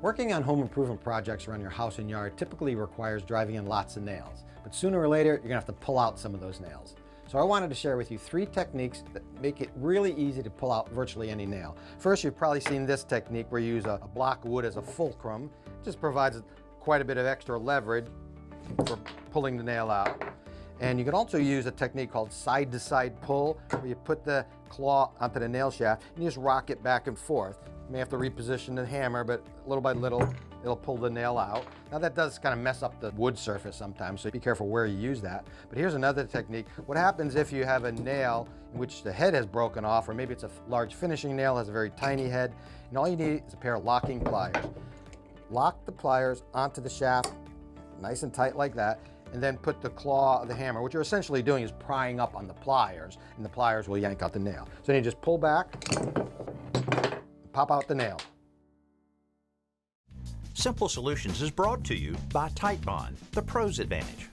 Working on home improvement projects around your house and yard typically requires driving in lots of nails, but sooner or later you're going to have to pull out some of those nails. So I wanted to share with you 3 techniques that make it really easy to pull out virtually any nail. First, you've probably seen this technique where you use a block of wood as a fulcrum. It just provides quite a bit of extra leverage for pulling the nail out. And you can also use a technique called side-to-side pull, where you put the claw onto the nail shaft and you just rock it back and forth. You may have to reposition the hammer, but little by little, it'll pull the nail out. Now that does kind of mess up the wood surface sometimes, so be careful where you use that. But here's another technique. What happens if you have a nail in which the head has broken off, or maybe it's a large finishing nail, has a very tiny head, and all you need is a pair of locking pliers. Lock the pliers onto the shaft, nice and tight like that, and then put the claw of the hammer. What you're essentially doing is prying up on the pliers, and the pliers will yank out the nail. So then you just pull back, pop out the nail. Simple Solutions is brought to you by Tite Bond, the Pro's Advantage.